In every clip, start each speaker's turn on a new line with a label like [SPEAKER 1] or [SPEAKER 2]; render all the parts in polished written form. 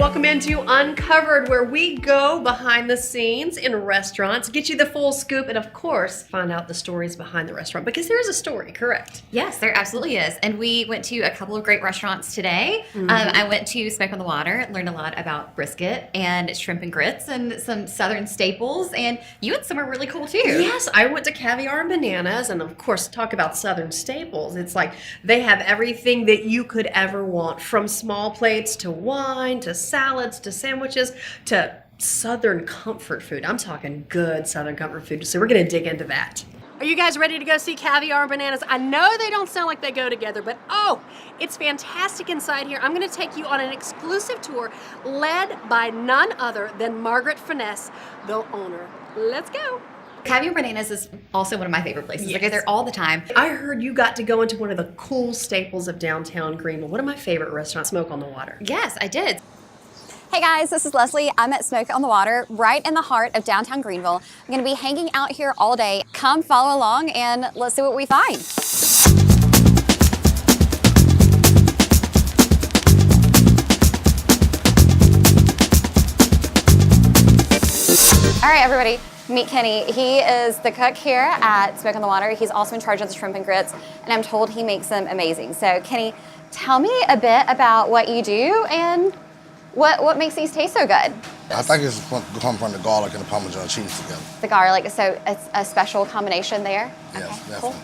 [SPEAKER 1] welcome into Uncovered, where we go behind the scenes in restaurants, get you the full scoop, and of course, find out the stories behind the restaurant, because there is a story, correct?
[SPEAKER 2] Yes, there absolutely is. And we went to a couple of great restaurants today. I went to Smoke on the Water, learned a lot about brisket and shrimp and grits and some southern staples, and you went somewhere really cool too.
[SPEAKER 1] Yes, I went to Caviar and Bananas, and of course, talk about southern staples. It's like they have everything that you could ever want, from small plates to wine to salads to sandwiches to southern comfort food. I'm talking good southern comfort food, so we're going to dig into that. Are you guys ready to go see Caviar and Bananas? I know they don't sound like they go together, but oh, it's fantastic inside here. I'm going to take you on an exclusive tour led by none other than Margaret Finesse, the owner. Let's go.
[SPEAKER 2] Caviar Bananas is also one of my favorite places.
[SPEAKER 1] Yes.
[SPEAKER 2] I go there all the time.
[SPEAKER 1] I heard you got to go into one of the cool staples of downtown Greenville. One of my favorite restaurants, Smoke on the Water.
[SPEAKER 2] Yes, I did.
[SPEAKER 3] Hey guys, this is Leslie. I'm at Smoke on the Water, right in the heart of downtown Greenville. I'm gonna be hanging out here all day. Come follow along and let's see what we find. All right, everybody, meet Kenny. He is the cook here at Smoke on the Water. He's also in charge of the shrimp and grits, and I'm told he makes them amazing. So Kenny, tell me a bit about what you do and what makes these taste so good?
[SPEAKER 4] I think it's come from the garlic and the Parmesan cheese together.
[SPEAKER 3] The garlic, so it's a special combination there?
[SPEAKER 4] Yes,
[SPEAKER 3] okay,
[SPEAKER 4] definitely.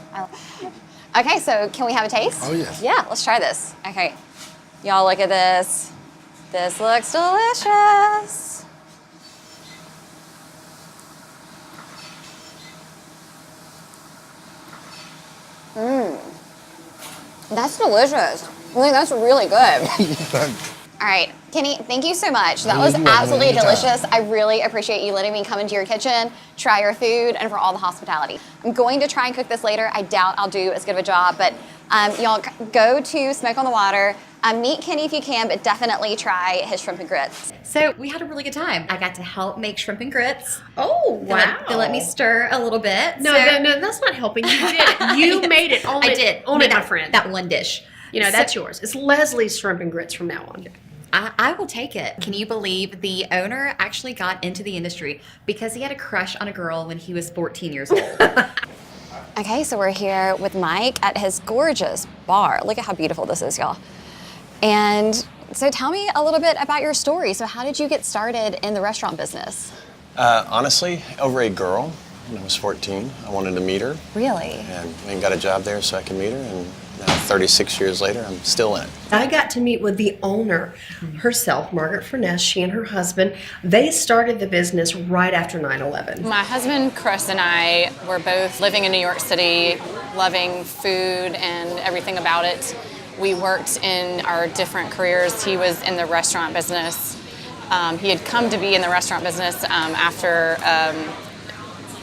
[SPEAKER 3] Cool. Okay, so can we have a taste?
[SPEAKER 4] Oh, yes.
[SPEAKER 3] Yeah, let's try this. Okay, y'all look at this. This looks delicious. That's delicious. I think that's really good. All right, Kenny, thank you so much. That was absolutely delicious. I really appreciate you letting me come into your kitchen, try your food, and for all the hospitality. I'm going to try and cook this later. I doubt I'll do as good of a job, but y'all go to Smoke on the Water. Meet Kenny if you can, but definitely try his shrimp and grits.
[SPEAKER 2] So we had a really good time. I got to help make shrimp and grits.
[SPEAKER 1] Oh, wow.
[SPEAKER 2] They let me stir a little bit.
[SPEAKER 1] No, that's not helping. You did it. You made it. Own
[SPEAKER 2] I
[SPEAKER 1] it.
[SPEAKER 2] did.
[SPEAKER 1] Own it, my friend.
[SPEAKER 2] That one dish.
[SPEAKER 1] You know, that's yours. It's Leslie's shrimp and grits from now on.
[SPEAKER 2] I will take it. Can you believe the owner actually got into the industry because he had a crush on a girl when he was 14 years old?
[SPEAKER 3] Okay, so we're here with Mike at his gorgeous bar. Look at how beautiful this is, y'all. And so tell me a little bit about your story. So how did you get started in the restaurant business?
[SPEAKER 5] Honestly, over a girl when I was 14. I wanted to meet her.
[SPEAKER 3] Really?
[SPEAKER 5] And got a job there so I could meet her. And now 36 years later, I'm still in it.
[SPEAKER 1] I got to meet with the owner herself, Margaret Finesse. She and her husband, they started the business right after 9/11.
[SPEAKER 6] My husband, Chris, and I were both living in New York City, loving food and everything about it. We worked in our different careers. He was in the restaurant business. He had come to be in the restaurant business after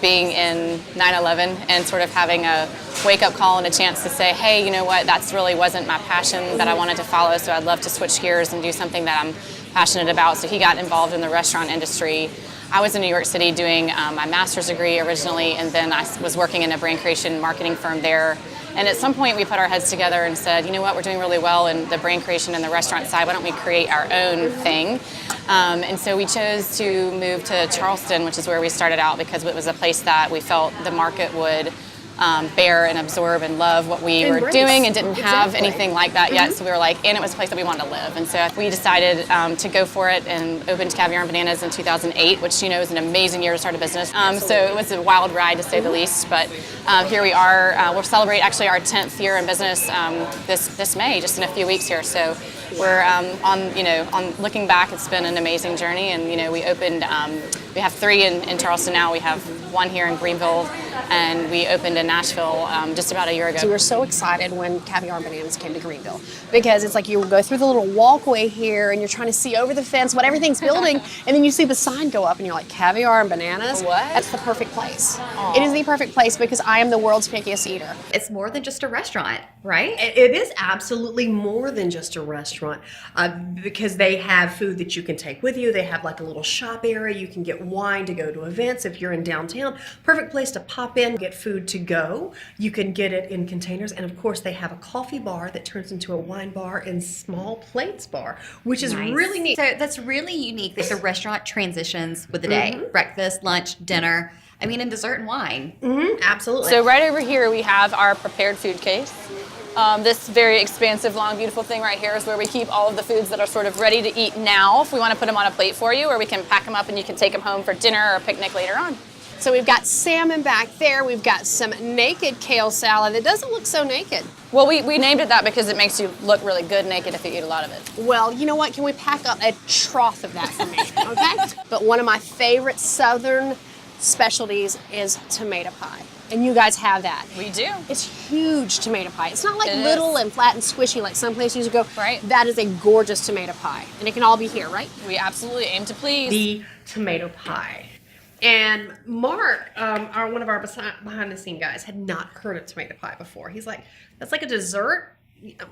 [SPEAKER 6] being in 9/11 and sort of having a wake-up call and a chance to say, hey, you know what, that's really wasn't my passion that I wanted to follow, so I'd love to switch gears and do something that I'm passionate about. So he got involved in the restaurant industry. I was in New York City doing my master's degree originally, and then I was working in a brand creation marketing firm there. And at some point we put our heads together and said, you know what, we're doing really well in the brand creation and the restaurant side, why don't we create our own thing? And so we chose to move to Charleston, which is where we started out, because it was a place that we felt the market would bear and absorb and love what we were doing, and didn't have anything like that yet. So we were like, and it was a place that we wanted to live. And so we decided to go for it and opened Caviar and Bananas in 2008, which, you know, is an amazing year to start a business. So it was a wild ride, to say the least. But here we are. We'll celebrate actually our 10th year in business this May, just in a few weeks here. So we're on looking back, it's been an amazing journey. And, you know, we opened, we have 3 in Charleston now. We have 1 here in Greenville, and we opened in Nashville just about a year ago.
[SPEAKER 7] So we were so excited when Caviar and Bananas came to Greenville, because it's like you go through the little walkway here and you're trying to see over the fence what everything's building, and then you see the sign go up and you're like, Caviar and Bananas?
[SPEAKER 6] What?
[SPEAKER 7] That's the perfect place. Aww. It is the perfect place because I am the world's pickiest eater.
[SPEAKER 2] It's more than just a restaurant, right?
[SPEAKER 1] It is absolutely more than just a restaurant, because they have food that you can take with you. They have like a little shop area. You can get wine to go to events if you're in downtown. Perfect place to pop pop in, get food to go. You can get it in containers. And of course, they have a coffee bar that turns into a wine bar and small plates bar, which is
[SPEAKER 2] Nice.
[SPEAKER 1] really neat.
[SPEAKER 2] So that's really unique that the restaurant transitions with the day. Breakfast, lunch, dinner. I mean, and dessert and wine.
[SPEAKER 1] Absolutely.
[SPEAKER 6] So right over here we have our prepared food case. This very expansive, long, beautiful thing right here is where we keep all of the foods that are sort of ready to eat now if we want to put them on a plate for you, or we can pack them up and you can take them home for dinner or a picnic later on.
[SPEAKER 7] So we've got salmon back there. We've got some naked kale salad that doesn't look so naked.
[SPEAKER 6] Well, we named it that because it makes you look really good naked if you eat a lot of it.
[SPEAKER 7] Well, you know what? Can we pack up a trough of that for me, okay? But one of my favorite Southern specialties is tomato pie. And you guys have that.
[SPEAKER 6] We do.
[SPEAKER 7] It's huge tomato pie. It's not like
[SPEAKER 6] It
[SPEAKER 7] little
[SPEAKER 6] is.
[SPEAKER 7] and flat and squishy like some places you go.
[SPEAKER 6] Right.
[SPEAKER 7] That is a gorgeous tomato pie. And it can all be here, right?
[SPEAKER 6] We absolutely aim to please.
[SPEAKER 1] the tomato pie. And Mark, one of our behind the scene guys, had not heard of tomato pie before. He's like, that's like a dessert?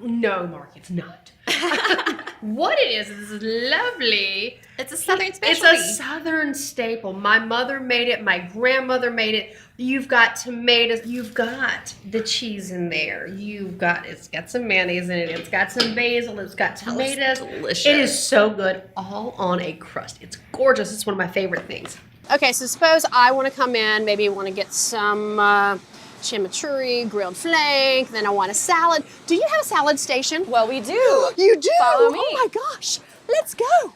[SPEAKER 1] No, Mark, it's not. What it is lovely.
[SPEAKER 2] It's a Southern
[SPEAKER 1] It's
[SPEAKER 2] specialty.
[SPEAKER 1] a Southern staple. My mother made it. My grandmother made it. You've got tomatoes. You've got the cheese in there. It's got some mayonnaise in it. It's got some basil. It's got tomatoes.
[SPEAKER 2] delicious.
[SPEAKER 1] It is so good, all on a crust. It's gorgeous. It's one of my favorite things.
[SPEAKER 7] Okay, so suppose I want to come in, maybe want to get some chimichurri, grilled flank, then I want a salad. Do you have a salad station?
[SPEAKER 6] Well, we do.
[SPEAKER 7] You do?
[SPEAKER 6] Follow me.
[SPEAKER 7] Oh my gosh, let's go.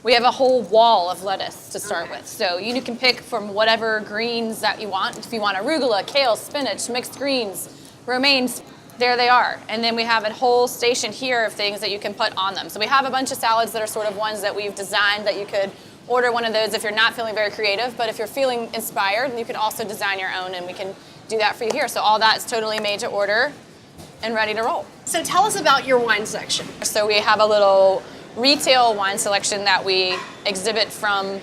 [SPEAKER 6] We have a whole wall of lettuce to start with. So you can pick from whatever greens that you want. If you want arugula, kale, spinach, mixed greens, romaines, there they are. And then we have a whole station here of things that you can put on them. So we have a bunch of salads that are sort of ones that we've designed that you could order one of those if you're not feeling very creative. But if you're feeling inspired, you can also design your own, and we can do that for you here. So all that's totally made to order and ready to roll.
[SPEAKER 7] So tell us about your wine section.
[SPEAKER 6] So we have a little retail wine selection that we exhibit from,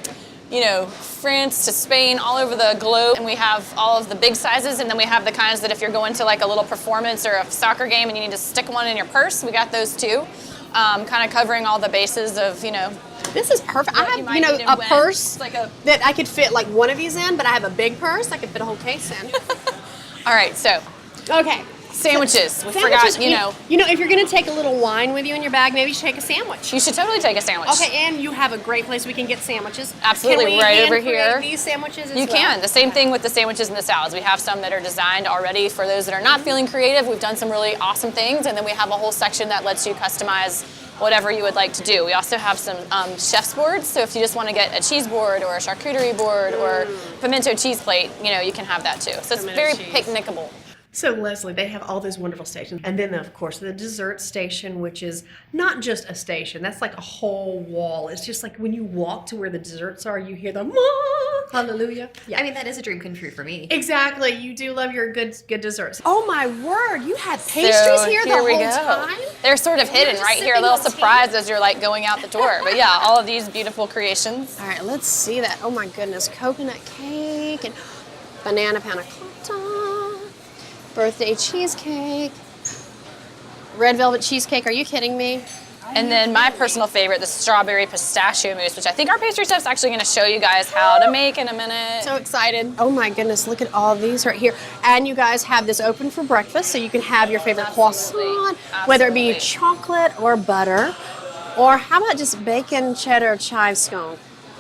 [SPEAKER 6] France to Spain, all over the globe. And we have all of the big sizes, and then we have the kinds that if you're going to like a little performance or a soccer game and you need to stick one in your purse, we got those too. Kind of covering all the bases of,
[SPEAKER 7] This is perfect.
[SPEAKER 6] What
[SPEAKER 7] I
[SPEAKER 6] you
[SPEAKER 7] have,
[SPEAKER 6] might need
[SPEAKER 7] a
[SPEAKER 6] and when.
[SPEAKER 7] purse
[SPEAKER 6] It's like a-
[SPEAKER 7] that I could fit like one of these in, but I have a big purse I could fit a whole case in.
[SPEAKER 6] All right, so
[SPEAKER 7] Okay.
[SPEAKER 6] sandwiches. We
[SPEAKER 7] Sandwiches,
[SPEAKER 6] forgot,
[SPEAKER 7] if you're going to take a little wine with you in your bag, maybe you should take a sandwich.
[SPEAKER 6] you should totally take a sandwich.
[SPEAKER 7] Okay, and you have a great place we can get sandwiches.
[SPEAKER 6] Absolutely,
[SPEAKER 7] Can we
[SPEAKER 6] right over
[SPEAKER 7] hand create
[SPEAKER 6] here.
[SPEAKER 7] these sandwiches as
[SPEAKER 6] You
[SPEAKER 7] well?
[SPEAKER 6] can. The same thing with the sandwiches and the salads. We have some that are designed already for those that are not feeling creative. We've done some really awesome things, and then we have a whole section that lets you customize whatever you would like to do. We also have some chef's boards, so if you just want to get a cheese board or a charcuterie board or pimento cheese plate, you can have that too. So it's
[SPEAKER 7] Pimento
[SPEAKER 6] very
[SPEAKER 7] cheese.
[SPEAKER 6] picnicable.
[SPEAKER 1] So Leslie, they have all those wonderful stations. And then of course the dessert station, which is not just a station, that's like a whole wall. It's just like when you walk to where the desserts are, you hear the hallelujah. Yeah.
[SPEAKER 2] I mean, that is a dream come true for me.
[SPEAKER 1] Exactly. You do love your good desserts.
[SPEAKER 7] Oh my word, you had pastries
[SPEAKER 6] So
[SPEAKER 7] here the
[SPEAKER 6] we
[SPEAKER 7] whole
[SPEAKER 6] go.
[SPEAKER 7] time?
[SPEAKER 6] They're sort of hidden
[SPEAKER 7] just
[SPEAKER 6] right here, a
[SPEAKER 7] sipping
[SPEAKER 6] little
[SPEAKER 7] on tea?
[SPEAKER 6] surprise as you're like going out the door. But yeah, all of these beautiful creations.
[SPEAKER 7] All right, let's see that. Oh my goodness, coconut cake and banana panna cotta, birthday cheesecake, red velvet cheesecake. Are you kidding me?
[SPEAKER 6] And then my personal favorite, the strawberry pistachio mousse, which I think our pastry chef's actually going to show you guys how to make in a minute.
[SPEAKER 7] So excited. Oh my goodness, look at all these right here. And you guys have this open for breakfast, so you can have your favorite croissant, whether it be
[SPEAKER 6] Absolutely.
[SPEAKER 7] chocolate or butter, or how about just bacon, cheddar, chive scone?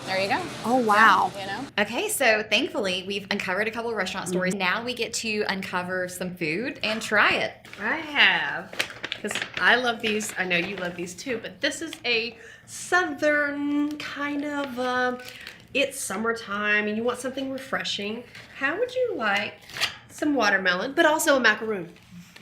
[SPEAKER 6] There you go.
[SPEAKER 7] Oh wow.
[SPEAKER 2] Okay, so thankfully we've uncovered a couple of restaurant stories. Now we get to uncover some food and try it.
[SPEAKER 1] I have, because I love these. I know you love these too, but this is a southern kind of, it's summertime and you want something refreshing. How would you like some watermelon, but also a macaroon?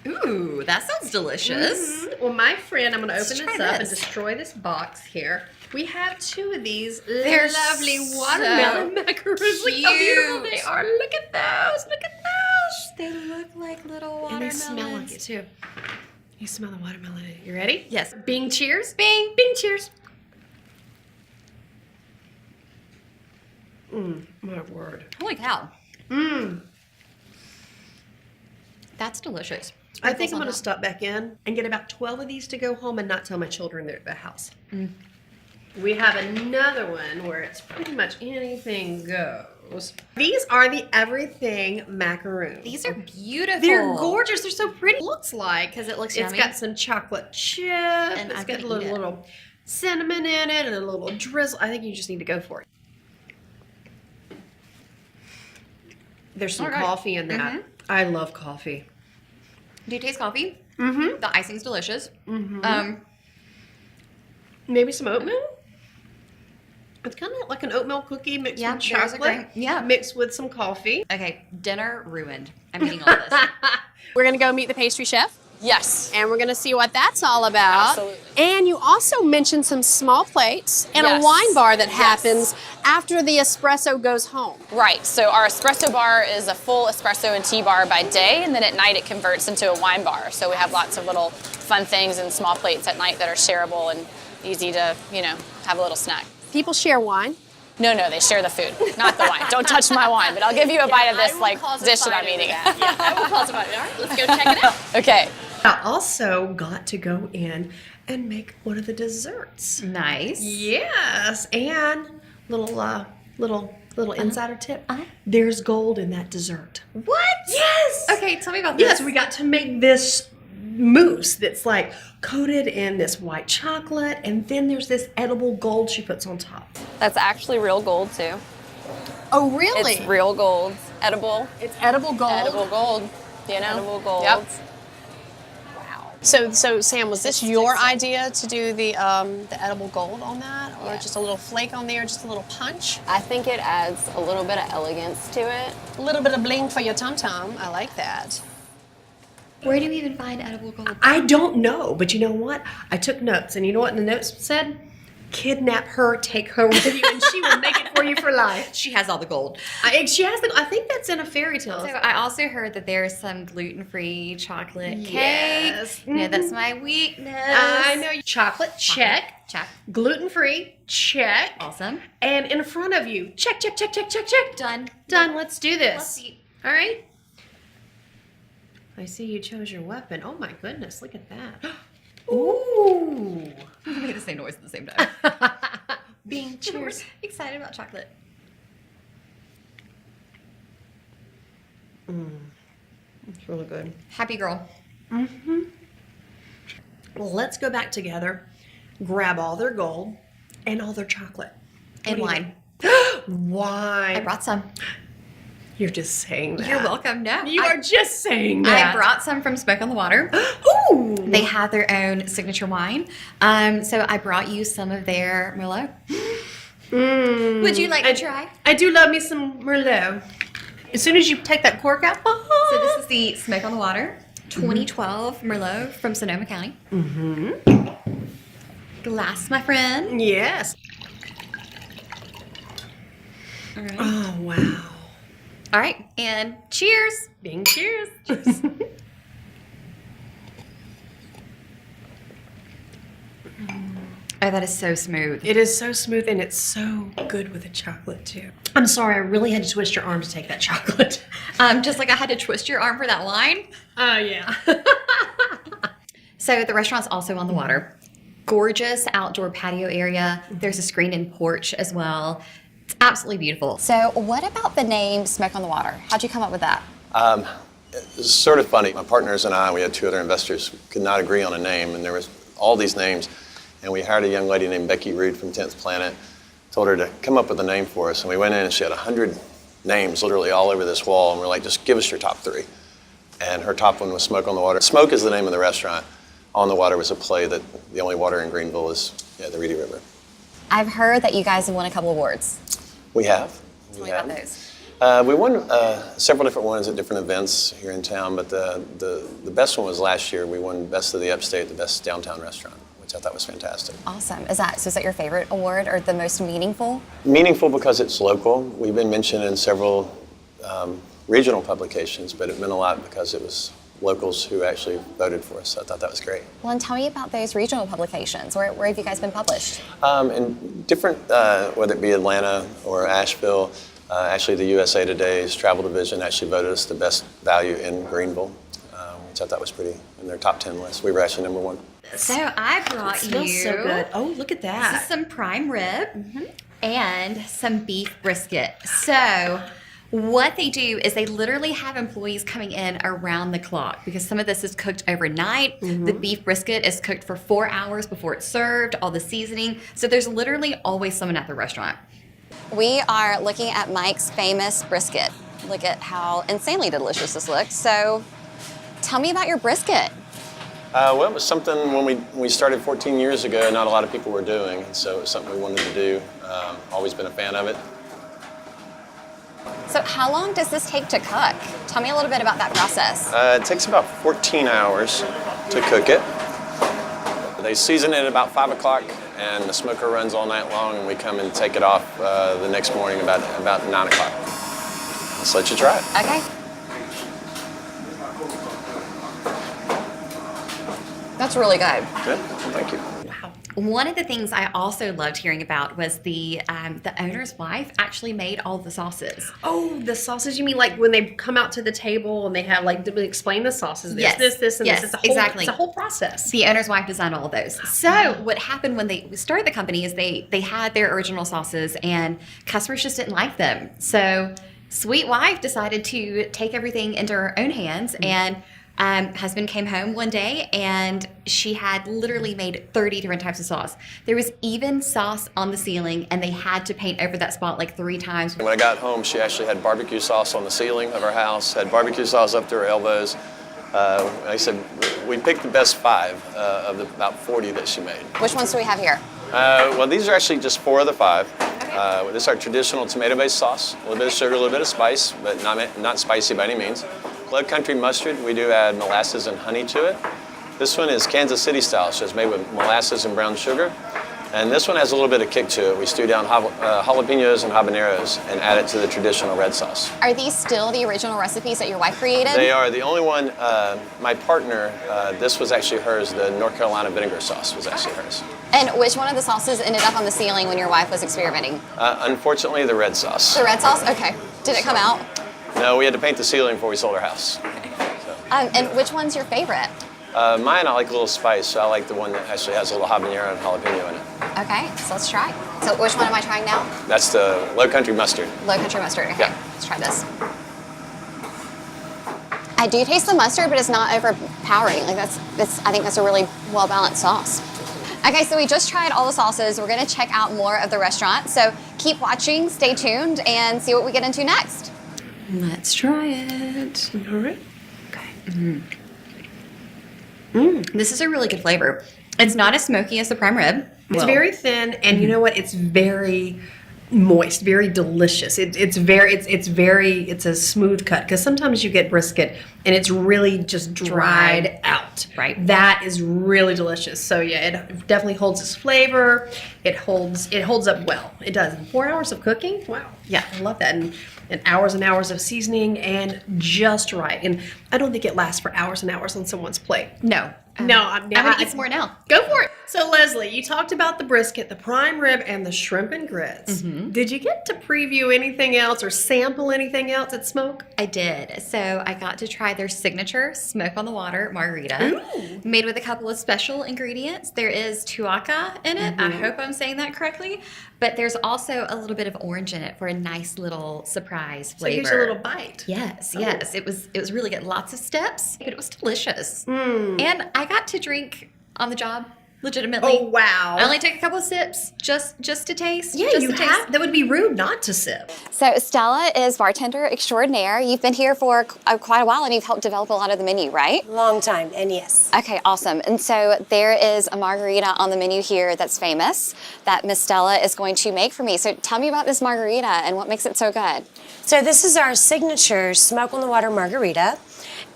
[SPEAKER 2] Ooh, that sounds delicious.
[SPEAKER 1] Well, my friend, I'm going to
[SPEAKER 2] Let's
[SPEAKER 1] open
[SPEAKER 2] try
[SPEAKER 1] this up and
[SPEAKER 2] this.
[SPEAKER 1] destroy this box here. We have two of these
[SPEAKER 2] They're
[SPEAKER 1] lovely
[SPEAKER 2] so
[SPEAKER 1] watermelon macaroons. Look how beautiful they
[SPEAKER 2] cute.
[SPEAKER 1] are. Look at those. Look at those.
[SPEAKER 2] They look like little
[SPEAKER 1] And
[SPEAKER 2] watermelons.
[SPEAKER 1] they smell like it too. You smell the watermelon in it. You ready?
[SPEAKER 2] Yes.
[SPEAKER 1] Bing cheers. Bing. Bing cheers. My word.
[SPEAKER 2] Holy cow.
[SPEAKER 1] Mmm.
[SPEAKER 2] That's delicious.
[SPEAKER 1] I think I'm going to stop back in and get about 12 of these to go home and not tell my children they're at the house. We have another one where it's pretty much anything goes. those. These are the everything macaroons.
[SPEAKER 2] These are beautiful.
[SPEAKER 1] They're gorgeous. They're so pretty. It looks like
[SPEAKER 2] Because it looks
[SPEAKER 1] it's
[SPEAKER 2] yummy.
[SPEAKER 1] got some chocolate chip.
[SPEAKER 2] And
[SPEAKER 1] It's
[SPEAKER 2] I'm
[SPEAKER 1] got a
[SPEAKER 2] gonna eat it.
[SPEAKER 1] little cinnamon in it and a little drizzle. I think you just need to go for it. There's some
[SPEAKER 2] All right.
[SPEAKER 1] coffee in that. I love coffee.
[SPEAKER 2] Do you taste coffee? Mm-hmm. The icing's delicious.
[SPEAKER 1] Maybe some oatmeal? It's kind of like an oatmeal cookie mixed
[SPEAKER 2] Yeah,
[SPEAKER 1] with
[SPEAKER 2] there's a
[SPEAKER 1] chocolate.
[SPEAKER 2] great-
[SPEAKER 1] Mixed with some coffee.
[SPEAKER 2] Okay, dinner ruined. I'm eating all this.
[SPEAKER 7] We're gonna go meet the pastry chef,
[SPEAKER 6] Yes.
[SPEAKER 7] and we're gonna see what that's all about.
[SPEAKER 6] Absolutely.
[SPEAKER 7] And you also mentioned some small plates and a
[SPEAKER 6] Yes.
[SPEAKER 7] wine bar that
[SPEAKER 6] Yes.
[SPEAKER 7] happens after the espresso goes home.
[SPEAKER 6] Right. So our espresso bar is a full espresso and tea bar by day, and then at night it converts into a wine bar. So we have lots of little fun things and small plates at night that are shareable and easy to, have a little snack.
[SPEAKER 7] People share wine.
[SPEAKER 6] No, they share the food, not the wine. Don't touch my wine, but I'll give you a bite of this dish that I'm eating.
[SPEAKER 7] Yeah, I will call somebody. All right, let's go check it out.
[SPEAKER 6] Okay.
[SPEAKER 1] I also got to go in and make one of the desserts.
[SPEAKER 2] Nice.
[SPEAKER 1] Yes, and little insider tip. There's gold in that dessert.
[SPEAKER 2] What?
[SPEAKER 1] Yes.
[SPEAKER 2] Okay, tell me about this.
[SPEAKER 1] Yes, we got to make this mousse that's like coated in this white chocolate, and then there's this edible gold she puts on top.
[SPEAKER 6] That's actually real gold, too.
[SPEAKER 7] Oh, really?
[SPEAKER 6] It's real gold. Edible.
[SPEAKER 7] It's edible gold.
[SPEAKER 6] Edible gold. Edible gold.
[SPEAKER 7] Yep. So Sam, was this your idea to do the edible gold on that, or just a little flake on there, just a little punch,
[SPEAKER 8] I think it adds a little bit of elegance to it.
[SPEAKER 7] a little bit of bling for your tum tum? I like that.
[SPEAKER 2] Where do you even find edible gold?
[SPEAKER 1] I don't know, but you know what? I took notes, and you know what the notes said? Kidnap her, take her with you, and she will make it for you for life.
[SPEAKER 2] She has all the gold.
[SPEAKER 1] She has I think that's in a fairy tale.
[SPEAKER 2] So I also heard that there's some gluten-free chocolate
[SPEAKER 1] Yes.
[SPEAKER 2] cake. That's my weakness.
[SPEAKER 1] I know. Chocolate, check.
[SPEAKER 2] Check.
[SPEAKER 1] Gluten-free, check.
[SPEAKER 2] Awesome.
[SPEAKER 1] And in front of you, check, check, check, check, check, check.
[SPEAKER 2] Done.
[SPEAKER 1] Done. Let's do this.
[SPEAKER 2] Let's eat.
[SPEAKER 1] All right. I see you chose your weapon. Oh my goodness, look at that. Ooh.
[SPEAKER 2] We made the same noise at the same time.
[SPEAKER 1] Bing, cheers.
[SPEAKER 2] Excited about chocolate.
[SPEAKER 1] It's really good.
[SPEAKER 2] Happy girl.
[SPEAKER 1] Well, let's go back together, grab all their gold and all their chocolate.
[SPEAKER 2] And
[SPEAKER 1] What do you
[SPEAKER 2] wine.
[SPEAKER 1] think? Wine.
[SPEAKER 2] I brought some.
[SPEAKER 1] You're just saying that.
[SPEAKER 2] You're welcome. No.
[SPEAKER 1] You are just saying
[SPEAKER 2] I
[SPEAKER 1] that.
[SPEAKER 2] brought some from Smoke on the Water.
[SPEAKER 1] Ooh.
[SPEAKER 2] They have their own signature wine. So I brought you some of their Merlot. Would you like to try?
[SPEAKER 1] I do love me some Merlot. As soon as you take that cork out.
[SPEAKER 2] So this is the Smoke on the Water 2012 Merlot from Sonoma County. Glass, my friend.
[SPEAKER 1] Yes.
[SPEAKER 2] All right.
[SPEAKER 1] Oh, wow.
[SPEAKER 2] All right, and cheers.
[SPEAKER 1] Bing, cheers.
[SPEAKER 2] Oh, that is so smooth.
[SPEAKER 1] It is so smooth, and it's so good with the chocolate, too. I'm sorry, I really had to twist your arm to take that chocolate.
[SPEAKER 2] Just like I had to twist your arm for that wine.
[SPEAKER 1] Oh, yeah.
[SPEAKER 2] So the restaurant's also on the water. Gorgeous outdoor patio area. There's a screened-in porch as well. It's absolutely beautiful.
[SPEAKER 3] So, what about the name Smoke on the Water? How'd you come up with that?
[SPEAKER 5] It's sort of funny. My partners and I, we had two other investors, could not agree on a name, and there was all these names. And we hired a young lady named Becky Rude from 10th Planet, told her to come up with a name for us. And we went in and she had 100 names literally all over this wall. And we're like, just give us your top three. And her top one was Smoke on the Water. Smoke is the name of the restaurant. On the Water was a play that the only water in Greenville is the Reedy River.
[SPEAKER 3] I've heard that you guys have won a couple awards.
[SPEAKER 5] We have.
[SPEAKER 2] Tell me about those.
[SPEAKER 5] We won several different ones at different events here in town, but the best one was last year. We won Best of the Upstate, the best downtown restaurant, which I thought was fantastic.
[SPEAKER 3] Awesome. Is that your favorite award or the most meaningful?
[SPEAKER 5] Meaningful because it's local. We've been mentioned in several regional publications, but it meant a lot because it was locals who actually voted for us. So I thought that was great.
[SPEAKER 3] Well, and tell me about those regional publications. Where have you guys been published?
[SPEAKER 5] In different, whether it be Atlanta or Asheville, actually the USA Today's travel division actually voted us the best value in Greenville, which I thought was pretty in their top 10 list. We were actually #1.
[SPEAKER 2] So I brought
[SPEAKER 1] It smells
[SPEAKER 2] you.
[SPEAKER 1] so good. Oh, look at
[SPEAKER 2] This is
[SPEAKER 1] that.
[SPEAKER 2] some prime rib. and some beef brisket. So what they do is they literally have employees coming in around the clock because some of this is cooked overnight. The beef brisket is cooked for 4 hours before it's served, all the seasoning. So there's literally always someone at the restaurant.
[SPEAKER 3] We are looking at Mike's famous brisket. Look at how insanely delicious this looks. So tell me about your brisket.
[SPEAKER 5] Well, it was something when we started 14 years ago, not a lot of people were doing, and so it was something we wanted to do. Always been a fan of it.
[SPEAKER 3] So how long does this take to cook? Tell me a little bit about that process.
[SPEAKER 5] It takes about 14 hours to cook it. They season it at about 5 o'clock, and the smoker runs all night long, and we come and take it off the next morning about 9 o'clock. Let's let you try it.
[SPEAKER 3] Okay. That's really good.
[SPEAKER 5] Good, thank you.
[SPEAKER 2] One of the things I also loved hearing about was the owner's wife actually made all the sauces.
[SPEAKER 1] Oh, the sauces, you mean like when they come out to the table and they have like, to explain the sauces,
[SPEAKER 2] Yes.
[SPEAKER 1] this, and
[SPEAKER 2] Yes,
[SPEAKER 1] this.
[SPEAKER 2] exactly.
[SPEAKER 1] It's a whole process.
[SPEAKER 2] The owner's wife designed all of those. So what happened when they started the company is they had their original sauces and customers just didn't like them. So sweet wife decided to take everything into her own hands and husband came home one day and she had literally made 30 different types of sauce. There was even sauce on the ceiling and they had to paint over that spot like 3 times.
[SPEAKER 5] When I got home, she actually had barbecue sauce on the ceiling of her house, had barbecue sauce up to her elbows. I said, we picked the best 5 of the about 40 that she made.
[SPEAKER 3] Which ones do we have here?
[SPEAKER 5] Well, these are actually just 4 of the 5. This is our traditional tomato-based sauce. A little bit of sugar, a little bit of spice, but not spicy by any means. Low country mustard, we do add molasses and honey to it. This one is Kansas City style, so it's made with molasses and brown sugar. And this one has a little bit of kick to it. We stew down jalapenos and habaneros and add it to the traditional red sauce.
[SPEAKER 3] Are these still the original recipes that your wife created?
[SPEAKER 5] They are. The only one, my partner, this was actually hers. The North Carolina vinegar sauce was actually hers.
[SPEAKER 3] And which one of the sauces ended up on the ceiling when your wife was experimenting?
[SPEAKER 5] Unfortunately, the red sauce.
[SPEAKER 3] The red sauce? Okay. Did it come out?
[SPEAKER 5] No, we had to paint the ceiling before we sold our house.
[SPEAKER 3] And which one's your favorite?
[SPEAKER 5] Mine, I like a little spice, so I like the one that actually has a little habanero and jalapeno in it.
[SPEAKER 3] Okay, so let's try. So which one am I trying now?
[SPEAKER 5] That's the low country mustard.
[SPEAKER 3] Low country mustard. Okay,
[SPEAKER 5] Yeah.
[SPEAKER 3] let's try this. I do taste the mustard, but it's not overpowering. Like I think that's a really well balanced sauce. Okay, so we just tried all the sauces. We're gonna check out more of the restaurant. So keep watching, stay tuned, and see what we get into next.
[SPEAKER 2] Let's try it.
[SPEAKER 1] All right.
[SPEAKER 2] Okay. This is a really good flavor. It's not as smoky as the prime rib.
[SPEAKER 1] It's very thin, and you know what? It's very moist, very delicious. It's a smooth cut because sometimes you get brisket and it's really just dried out.
[SPEAKER 2] Right.
[SPEAKER 1] That is really delicious. So yeah, it definitely holds its flavor. It holds up well. It does. 4 hours of cooking. Wow. Yeah, I love that. And hours and hours of seasoning and just right. And I don't think it lasts for hours and hours on someone's plate.
[SPEAKER 2] No.
[SPEAKER 1] No,
[SPEAKER 2] I'm gonna eat some more now.
[SPEAKER 1] Go for it. So Leslie, you talked about the brisket, the prime rib, and the shrimp and grits. Did you get to preview anything else or sample anything else at Smoke?
[SPEAKER 2] I did. So I got to try their signature smoke on the water margarita, made with a couple of special ingredients. There is tuaca in it. I hope I'm saying that correctly. But there's also a little bit of orange in it for a nice little surprise flavor.
[SPEAKER 1] So it gives you a little bite.
[SPEAKER 2] Yes, yes. It was really good. Lots of steps, but it was delicious. And I got to drink on the job. Legitimately.
[SPEAKER 1] Oh, wow.
[SPEAKER 2] I only take a couple of sips just to taste.
[SPEAKER 1] Yeah,
[SPEAKER 2] just
[SPEAKER 1] you
[SPEAKER 2] to taste.
[SPEAKER 1] have. That would be rude not to sip.
[SPEAKER 3] So Stella is bartender extraordinaire. You've been here for quite a while and you've helped develop a lot of the menu, right?
[SPEAKER 9] Long time, and yes.
[SPEAKER 3] Okay, awesome. And so there is a margarita on the menu here that's famous that Miss Stella is going to make for me. So tell me about this margarita and what makes it so good.
[SPEAKER 9] So this is our signature smoke on the water margarita,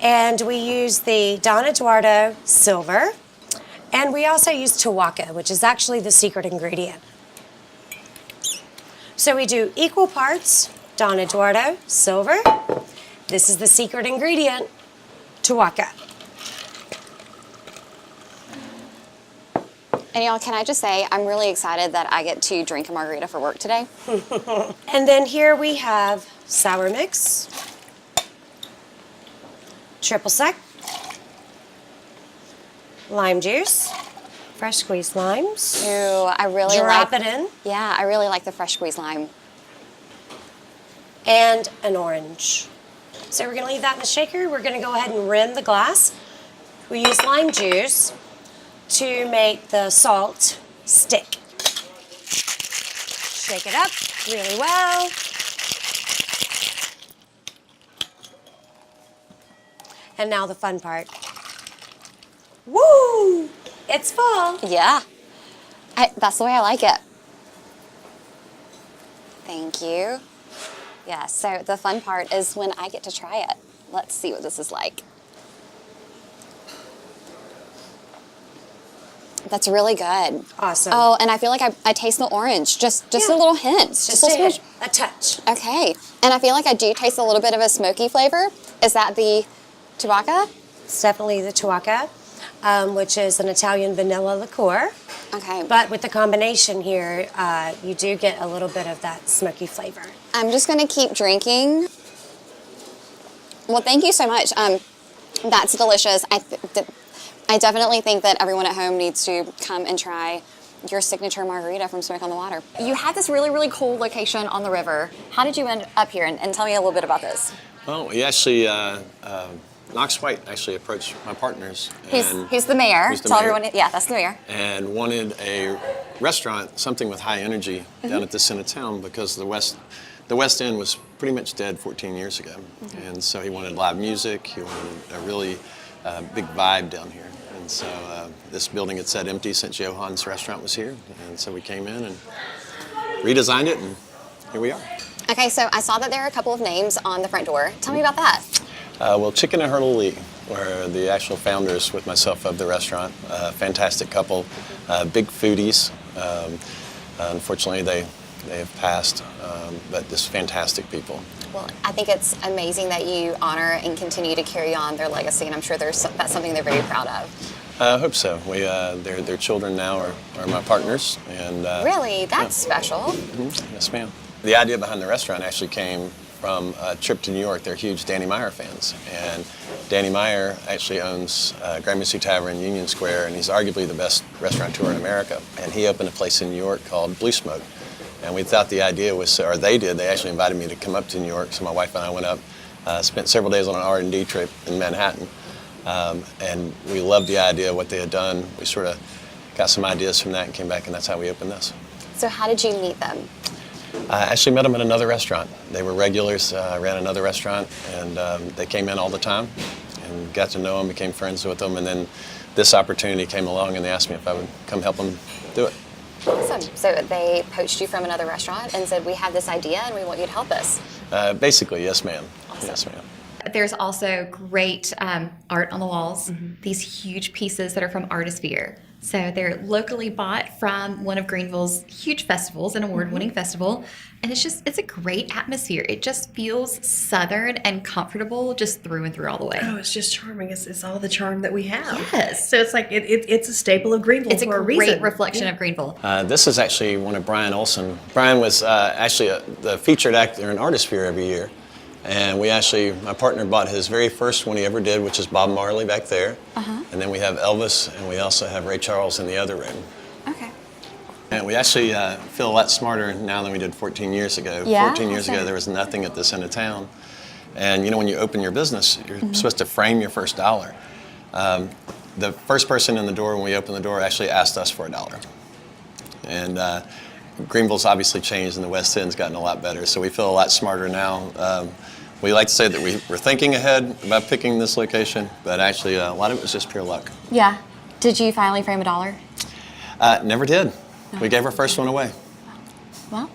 [SPEAKER 9] and we use the Don Eduardo Silver, and we also use tuaca, which is actually the secret ingredient. So we do equal parts Don Eduardo Silver. This is the secret ingredient, tuaca.
[SPEAKER 3] And y'all, can I just say, I'm really excited that I get to drink a margarita for work today.
[SPEAKER 9] And then here we have sour mix, triple sec, lime juice, fresh squeezed limes.
[SPEAKER 3] Ooh, I really
[SPEAKER 9] Drop
[SPEAKER 3] like
[SPEAKER 9] it in.
[SPEAKER 3] Yeah, I really like the fresh squeezed lime.
[SPEAKER 9] And an orange. So we're going to leave that in the shaker. We're going to go ahead and rim the glass. We use lime juice to make the salt stick. Shake it up really well. And now the fun part. Woo! It's full.
[SPEAKER 3] Yeah, that's the way I like it. Thank you. Yeah, so the fun part is when I get to try it. Let's see what this is like. That's really good.
[SPEAKER 9] Awesome.
[SPEAKER 3] Oh, and I feel like I taste the orange. Just a little hint.
[SPEAKER 9] Just
[SPEAKER 3] a
[SPEAKER 9] a
[SPEAKER 3] little
[SPEAKER 9] hint, a touch.
[SPEAKER 3] Okay. And I feel like I do taste a little bit of a smoky flavor. Is that the Tubaca?
[SPEAKER 9] It's definitely the Tuaca, which is an Italian vanilla liqueur.
[SPEAKER 3] Okay.
[SPEAKER 9] But with the combination here, you do get a little bit of that smoky flavor.
[SPEAKER 3] I'm just going to keep drinking. Well, thank you so much. That's delicious. I definitely think that everyone at home needs to come and try your signature margarita from Smoke on the Water. You had this really, really cool location on the river. How did you end up here? And tell me a little bit about this.
[SPEAKER 5] Well, we actually, Knox White actually approached my partners.
[SPEAKER 3] He's the mayor.
[SPEAKER 5] He's the
[SPEAKER 3] Tell
[SPEAKER 5] mayor.
[SPEAKER 3] everyone, yeah, that's the mayor.
[SPEAKER 5] And wanted a restaurant, something with high energy down at this end of town because the West End was pretty much dead 14 years ago. And so he wanted live music, he wanted a really big vibe down here. And so this building had sat empty since Johann's restaurant was here. And so we came in and redesigned it, and here we are.
[SPEAKER 3] Okay, so I saw that there are a couple of names on the front door. Tell me about that.
[SPEAKER 5] Well, Chicken and Hurdle Lee were the actual founders with myself of the restaurant. Fantastic couple, big foodies. Unfortunately, they have passed, but just fantastic people.
[SPEAKER 3] Well, I think it's amazing that you honor and continue to carry on their legacy, and I'm sure that's something they're very proud of.
[SPEAKER 5] I hope so. Their children now are my partners. And
[SPEAKER 3] Really? That's special.
[SPEAKER 5] Mm-hmm. Yes, ma'am. The idea behind the restaurant actually came from a trip to New York. They're huge Danny Meyer fans. And Danny Meyer actually owns Gramercy Tavern in Union Square, and he's arguably the best restaurateur in America. And he opened a place in New York called Blue Smoke. And we thought the idea was, or they did, they actually invited me to come up to New York. So my wife and I went up, spent several days on an R&D trip in Manhattan. And we loved the idea of what they had done. We sort of got some ideas from that and came back, and that's how we opened this.
[SPEAKER 3] So how did you meet them?
[SPEAKER 5] I actually met them at another restaurant. They were regulars, ran another restaurant, and they came in all the time and got to know them, became friends with them, and then this opportunity came along and they asked me if I would come help them do it.
[SPEAKER 3] Awesome. So they poached you from another restaurant and said, we have this idea and we want you to help us.
[SPEAKER 5] Basically, yes, ma'am.
[SPEAKER 3] Awesome.
[SPEAKER 5] Yes, ma'am.
[SPEAKER 2] There's also great art on the walls, these huge pieces that are from Artisphere. So they're locally bought from one of Greenville's huge festivals, an award-winning festival. And it's a great atmosphere. It just feels Southern and comfortable just through and through all the way.
[SPEAKER 1] Oh, it's just charming. It's all the charm that we have.
[SPEAKER 2] Yes.
[SPEAKER 1] So it's like it's a staple of Greenville
[SPEAKER 2] It's a
[SPEAKER 1] for a
[SPEAKER 2] great
[SPEAKER 1] reason.
[SPEAKER 2] reflection of Greenville.
[SPEAKER 5] This is actually one of Brian Olson. Brian was actually the featured actor in Artisphere every year. And my partner bought his very first one he ever did, which is Bob Marley back there. And then we have Elvis, and we also have Ray Charles in the other room.
[SPEAKER 3] Okay.
[SPEAKER 5] And we actually feel a lot smarter now than we did 14 years ago.
[SPEAKER 3] Yeah?
[SPEAKER 5] 14 years ago, there was nothing at this end of town. And you know, when you open your business, you're supposed to frame your first dollar. The first person in the door when we opened the door actually asked us for $1. And Greenville's obviously changed and the West End's gotten a lot better, so we feel a lot smarter now. We like to say that we're thinking ahead about picking this location, but actually a lot of it was just pure luck.
[SPEAKER 3] Yeah. Did you finally frame $1?
[SPEAKER 5] Never did. We gave our first one away.
[SPEAKER 3] Well,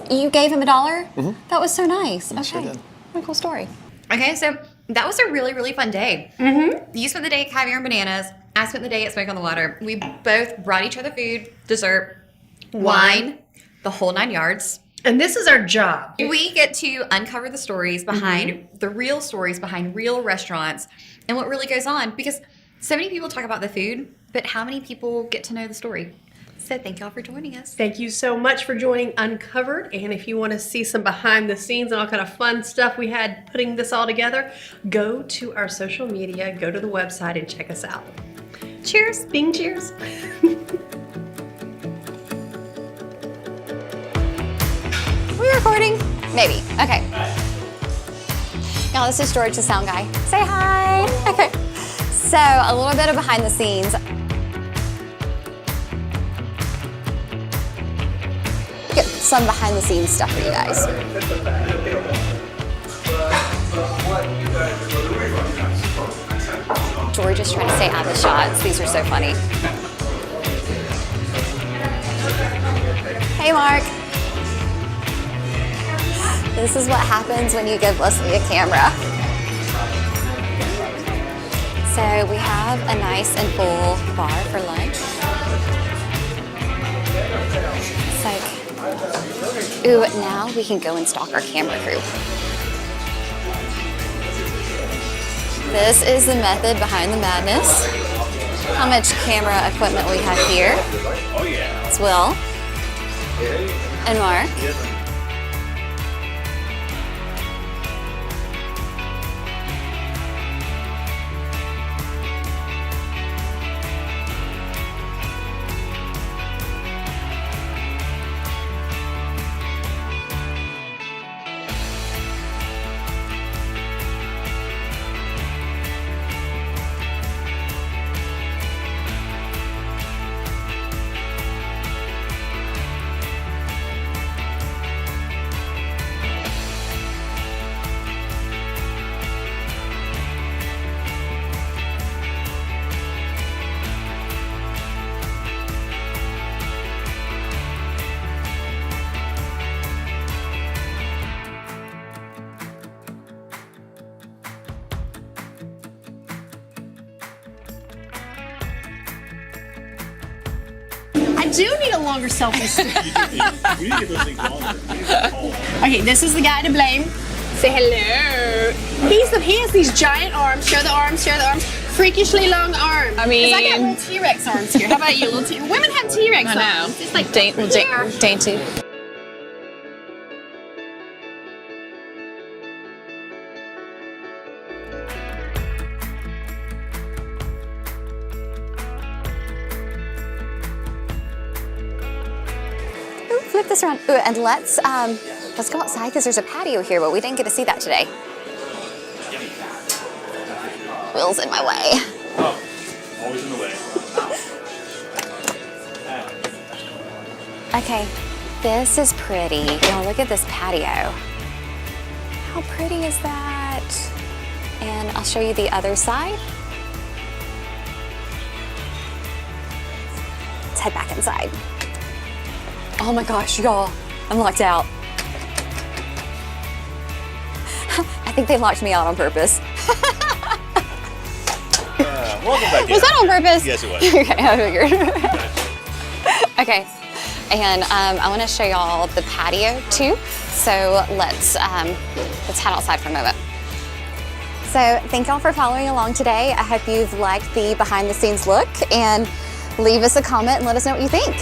[SPEAKER 3] you gave him $1? That was so nice. Okay.
[SPEAKER 5] Sure did.
[SPEAKER 3] What a cool story.
[SPEAKER 2] Okay, so that was a really, really fun day. You spent the day at Caviar and Bananas. I spent the day at Smoke on the Water. We both brought each other food, dessert, wine, the whole 9 yards.
[SPEAKER 1] And this is our job.
[SPEAKER 2] We get to uncover the stories behind the real stories behind real restaurants and what really goes on, because so many people talk about the food, but how many people get to know the story? So thank y'all for joining us.
[SPEAKER 1] Thank you so much for joining Uncovered. And if you want to see some behind the scenes and all kind of fun stuff we had putting this all together, go to our social media, go to the website and check us out. Cheers, Bing, cheers.
[SPEAKER 3] We recording? Maybe. Okay. Y'all, this is George, the sound guy. Say hi. Okay. So, a little bit of behind the scenes. Get some behind the scenes stuff for you guys. George is trying to stay out of the shots. These are so funny. Hey, Mark. This is what happens when you give Leslie a camera. So we have a nice and full bar for lunch. It's like, ooh, now we can go and stalk our camera crew. This is the method behind the madness. How much camera equipment we have here. It's Will and Mark.
[SPEAKER 7] I do need a longer selfie stick.
[SPEAKER 10] We need to get those things longer.
[SPEAKER 7] Okay, this is the guy to blame. Say hello. He has these giant arms. Show the arms, show the arms. Freakishly long arms.
[SPEAKER 6] I mean-
[SPEAKER 7] 'Cause I got little T-Rex arms here. How about you? Women have T-Rex
[SPEAKER 6] I know.
[SPEAKER 7] arms. It's like
[SPEAKER 6] Dainty.
[SPEAKER 3] Ooh, flip this around. Ooh, and let's go outside because there's a patio here, but we didn't get to see that today. Will's in my way.
[SPEAKER 10] Oh, always in the way.
[SPEAKER 3] Okay, this is pretty. Y'all, look at this patio. How pretty is that? And I'll show you the other side. Let's head back inside. Oh my gosh, y'all, I'm locked out. I think they locked me out on purpose.
[SPEAKER 10] Welcome back.
[SPEAKER 3] Was that on purpose?
[SPEAKER 10] Yes, it was.
[SPEAKER 3] Okay, I figured. Okay, and I want to show y'all the patio too. So let's head outside for a moment. So thank y'all for following along today. I hope you've liked the behind the scenes look, and leave us a comment and let us know what you think.